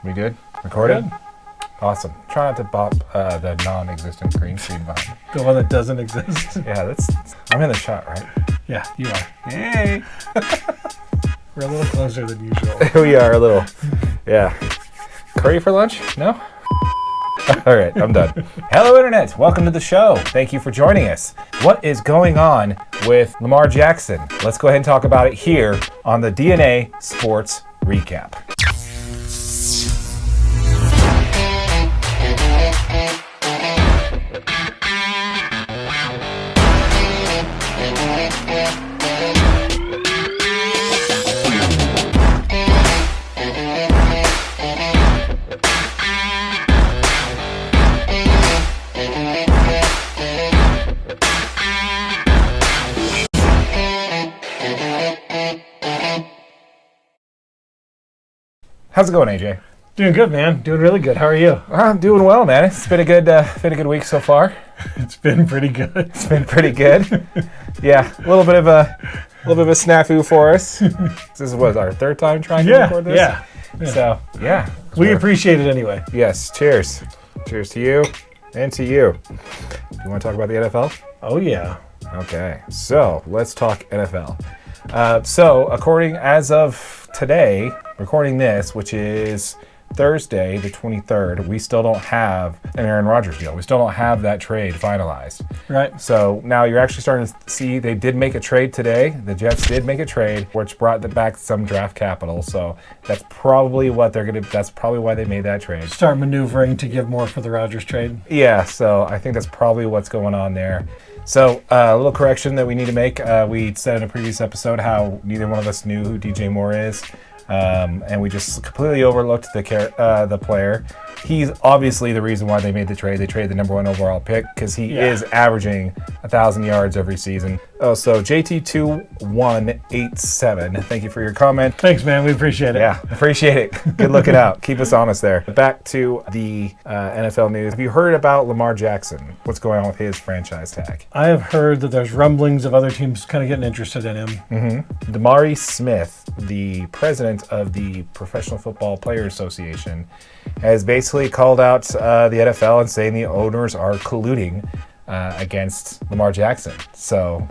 We good? Recorded? Good. Awesome. Try not to bop the non-existent green screen behind. The one that doesn't exist. Yeah, I'm in the shot, right? Yeah, you are. Hey! We're a little closer than usual. We are a little. Yeah. Curry for lunch? No? All right, I'm done. Hello, Internet. Welcome to the show. Thank you for joining us. What is going on with Lamar Jackson? Let's go ahead and talk about it here on the DNA Sports Recap. How's it going, AJ? Doing good, man. Doing really good. How are you? I'm doing well, man. It's been a good week so far. It's been pretty good. It's been pretty good. Yeah, a little bit of a snafu for us. This is what, our third time trying to record this. Yeah. So yeah, We appreciate it anyway. Yes. Cheers. Cheers to you and to you. You want to talk about the NFL? Oh yeah. Okay. So let's talk NFL. So according as of today, recording this, which is Thursday, the 23rd, we still don't have an Aaron Rodgers deal. We still don't have that trade finalized. Right. So now you're actually starting to see they did make a trade today. The Jets did make a trade, which brought back some draft capital. So that's probably what that's probably why they made that trade. Start maneuvering to give more for the Rodgers trade. Yeah, so I think that's probably what's going on there. So a little correction that we need to make. We said in a previous episode how neither one of us knew who DJ Moore is. And we just completely overlooked the player. He's obviously the reason why they made the trade. They traded the number 1 overall pick because he is averaging 1,000 yards every season. Oh, so JT2187, thank you for your comment. Thanks, man. We appreciate it. Yeah, appreciate it. Good looking out. Keep us honest there. Back to the NFL news. Have you heard about Lamar Jackson? What's going on with his franchise tag? I have heard that there's rumblings of other teams kind of getting interested in him. Mm-hmm. Damari Smith, the president of the Professional Football Players Association, has basically called out the NFL and saying the owners are colluding against Lamar Jackson. So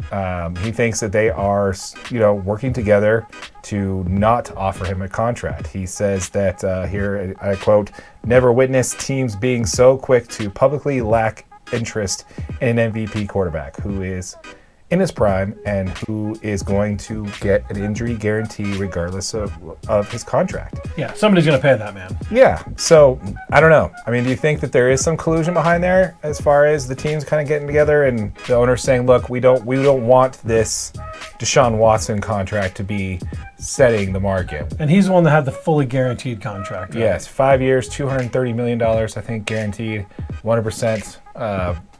he thinks that they are, working together to not offer him a contract. He says that here, I quote, "Never witnessed teams being so quick to publicly lack interest in an MVP quarterback who is in his prime and who is going to get an injury guarantee regardless of his contract." Yeah, somebody's going to pay that man. Yeah, so I don't know. I mean, do you think that there is some collusion behind there as far as the teams kind of getting together and the owners saying, look, we don't want this Deshaun Watson contract to be setting the market? And he's the one that had the fully guaranteed contract. Right? Yes, 5 years, $230 million, I think, guaranteed, 100%.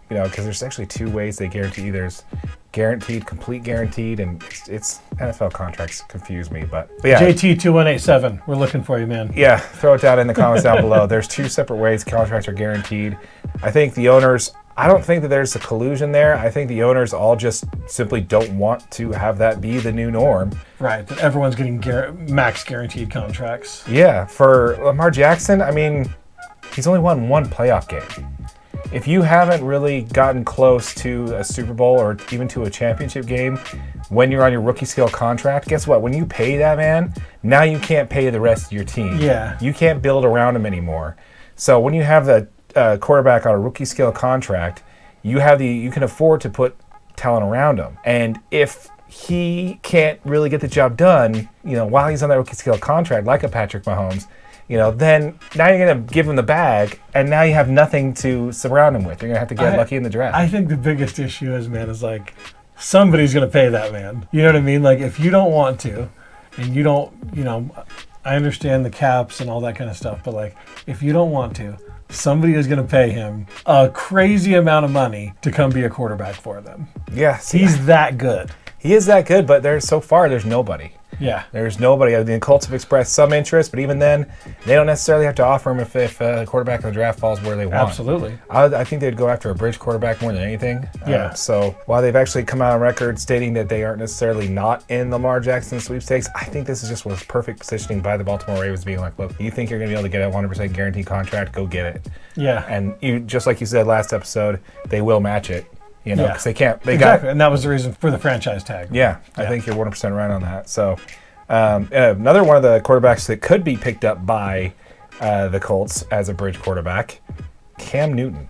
Because there's actually two ways they guarantee. There's guaranteed, complete guaranteed, and it's NFL contracts confuse me. But yeah. JT2187, we're looking for you, man. Yeah, throw it down in the comments down below. There's two separate ways contracts are guaranteed. I think the owners, I don't think that there's a collusion there. I think the owners all just simply don't want to have that be the new norm. Right, that everyone's getting max guaranteed contracts. Yeah, for Lamar Jackson, I mean, he's only won one playoff game. If you haven't really gotten close to a Super Bowl or even to a championship game when you're on your rookie scale contract, guess what? When you pay that man, now you can't pay the rest of your team. Yeah. You can't build around him anymore. So when you have the quarterback on a rookie scale contract, you can afford to put talent around him. And if he can't really get the job done, while he's on that rookie scale contract, like a Patrick Mahomes, then now you're going to give him the bag, and now you have nothing to surround him with. You're going to have to get lucky in the draft. I think the biggest issue is, man, is like somebody's going to pay that man. You know what I mean? Like if you don't want to, and you don't, I understand the caps and all that kind of stuff, but like if you don't want to, somebody is going to pay him a crazy amount of money to come be a quarterback for them. Yeah, he's that good. He is that good, but there's nobody. Yeah. There's nobody. I mean, the Colts have expressed some interest, but even then, they don't necessarily have to offer him if the quarterback in the draft falls where they want. Absolutely. I think they'd go after a bridge quarterback more than anything. Yeah. So while they've actually come out on record stating that they aren't necessarily not in Lamar Jackson sweepstakes, I think this is just was perfect positioning by the Baltimore Ravens being like, look, you think you're going to be able to get a 100% guaranteed contract? Go get it. Yeah. And you, just like you said last episode, they will match it. You know, because they can't. Exactly, and that was the reason for the franchise tag. Yeah, I think you're 100% right on that. So another one of the quarterbacks that could be picked up by the Colts as a bridge quarterback, Cam Newton.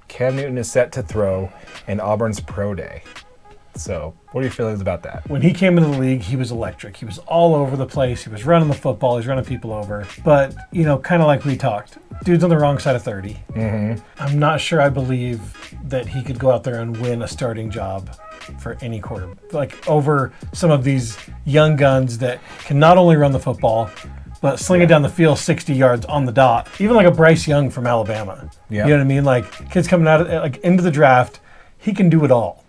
Cam Newton is set to throw in Auburn's Pro Day. So what are your feelings about that? When he came into the league, he was electric. He was all over the place. He was running the football. He was running people over. But, kind of like we talked, dude's on the wrong side of 30. Mm-hmm. I'm not sure I believe that he could go out there and win a starting job for any quarter. Like over some of these young guns that can not only run the football, but sling it down the field 60 yards on the dot. Even like a Bryce Young from Alabama. Yeah. You know what I mean? Like kids coming out of, into the draft, he can do it all.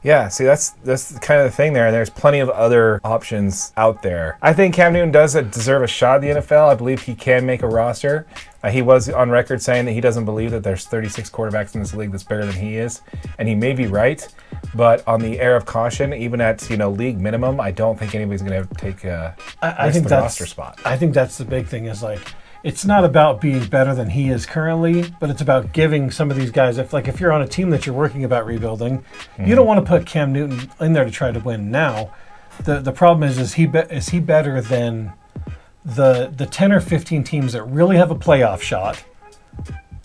Yeah, see, that's kind of the thing there, and there's plenty of other options out there. I think Cam Newton does deserve a shot at the NFL. I believe he can make a roster. He was on record saying that he doesn't believe that there's 36 quarterbacks in this league that's better than he is, and he may be right. But on the air of caution, even at league minimum, I don't think anybody's going to take the roster spot. I think that's the big thing is like, it's not about being better than he is currently, but it's about giving some of these guys, if you're on a team that you're working about rebuilding, you don't want to put Cam Newton in there to try to win now. The problem is he better than the 10 or 15 teams that really have a playoff shot?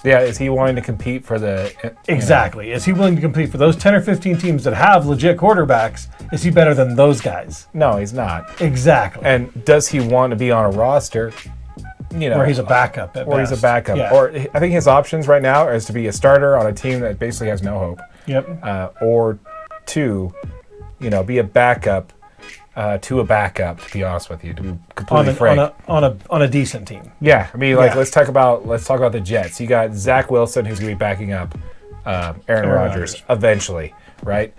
Yeah, is he wanting to compete for the... Exactly. Is he willing to compete for those 10 or 15 teams that have legit quarterbacks? Is he better than those guys? No, he's not. Exactly. And does he want to be on a roster... or he's a backup at best. He's a backup. Yeah. Or I think his options right now is to be a starter on a team that basically has no hope. Yep. Or two, be a backup to a backup, to be honest with you, to be completely frank. On a decent team. Yeah. I mean, let's talk about the Jets. You got Zach Wilson, who's going to be backing up Aaron Rodgers eventually, right?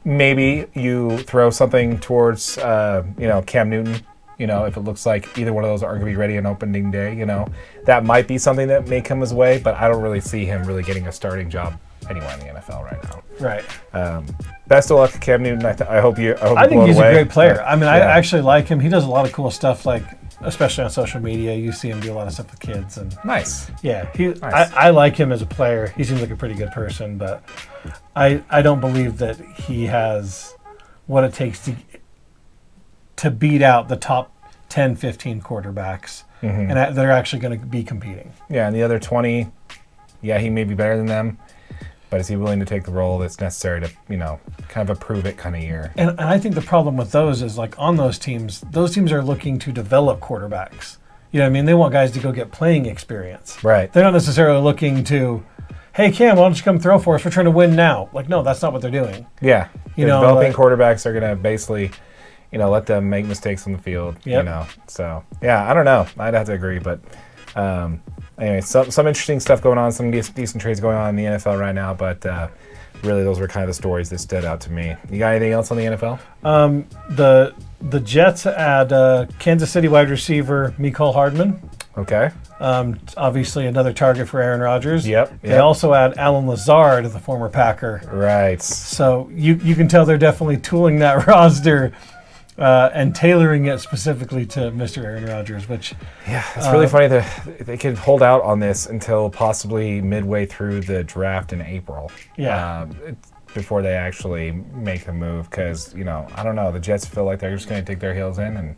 Maybe you throw something towards, Cam Newton. If it looks like either one of those are going to be ready on opening day, that might be something that may come his way, but I don't really see him really getting a starting job anywhere in the NFL right now. Right. Best of luck to Cam Newton. I hope I think he's a great player. I mean, I actually like him. He does a lot of cool stuff, especially on social media. You see him do a lot of stuff with kids. And nice. Yeah. Nice. I like him as a player. He seems like a pretty good person, but I don't believe that he has what it takes to beat out the top 10, 15 quarterbacks and that are actually going to be competing. Yeah, and the other 20, he may be better than them, but is he willing to take the role that's necessary to, kind of a prove it kind of year? And I think the problem with those is on those teams are looking to develop quarterbacks. You know what I mean? They want guys to go get playing experience. Right. They're not necessarily looking to, hey, Cam, why don't you come throw for us? We're trying to win now. No, that's not what they're doing. Yeah. Developing quarterbacks are going to basically... let them make mistakes on the field. Yep. So I don't know. I'd have to agree, but anyway, some interesting stuff going on. Some decent trades going on in the NFL right now, but really, those were kind of the stories that stood out to me. You got anything else on the NFL? The Jets add Kansas City wide receiver Mecole Hardman. Okay. Obviously, another target for Aaron Rodgers. Yep. They also add Alan Lazard, the former Packer. Right. So you can tell they're definitely tooling that roster. And tailoring it specifically to Mr. Aaron Rodgers, which... Yeah, it's really funny that they could hold out on this until possibly midway through the draft in April. Yeah. Before they actually make the move, because, I don't know, the Jets feel like they're just going to dig their heels in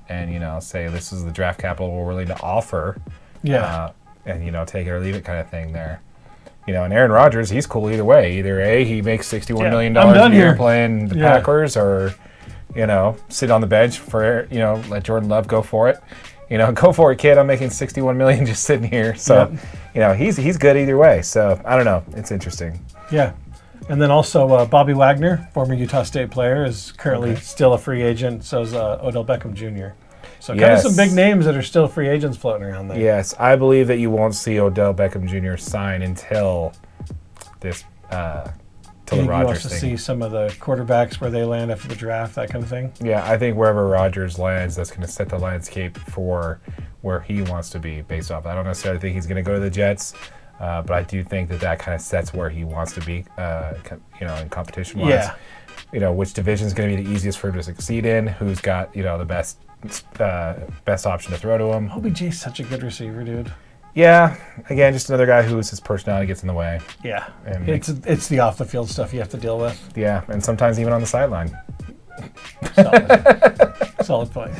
and say this is the draft capital we're willing to offer. Yeah. And, take it or leave it kind of thing there. And Aaron Rodgers, he's cool either way. Either A, he makes $61 million a year playing the Packers, or... sit on the bench for, let Jordan Love go for it. Go for it, kid. I'm making $61 million just sitting here. So, he's good either way. So, I don't know. It's interesting. Yeah. And then also Bobby Wagner, former Utah State player, is currently still a free agent. So is Odell Beckham Jr. So kind of some big names that are still free agents floating around there. Yes. I believe that you won't see Odell Beckham Jr. sign until until You the think he Rodgers wants to thing. see some of the quarterbacks where they land after the draft, that kind of thing. Yeah, I think wherever Rodgers lands, that's going to set the landscape for where he wants to be based off. I don't necessarily think he's going to go to the Jets, but I do think that kind of sets where he wants to be, in competition-wise. Yeah. Which division is going to be the easiest for him to succeed in, who's got, the best option to throw to him. OBJ's such a good receiver, dude. Yeah, again, just another guy whose his personality gets in the way. Yeah. And It's the off-the-field stuff you have to deal with. yeah, and sometimes even on the sideline. Solid point.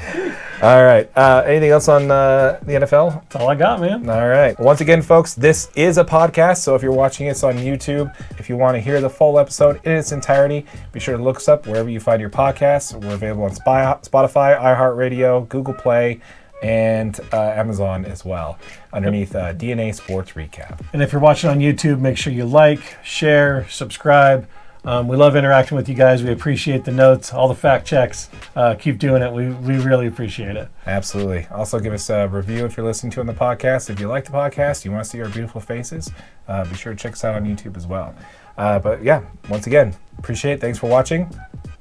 All right. Anything else on the NFL? That's all I got, man. All right. Once again, folks, this is a podcast, so if you're watching us on YouTube, if you want to hear the full episode in its entirety, be sure to look us up wherever you find your podcasts. We're available on Spotify, iHeartRadio, Google Play, and Amazon as well, underneath DNA Sports Recap. And if you're watching on YouTube, make sure you like, share, subscribe. We love interacting with you guys. We appreciate the notes, all the fact checks. Keep doing it. We really appreciate it. Absolutely. Also, give us a review if you're listening to it on the podcast. If you like the podcast, you want to see our beautiful faces, be sure to check us out on YouTube as well. But yeah, once again, appreciate it. Thanks for watching.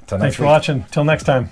Thanks for watching. Till next time.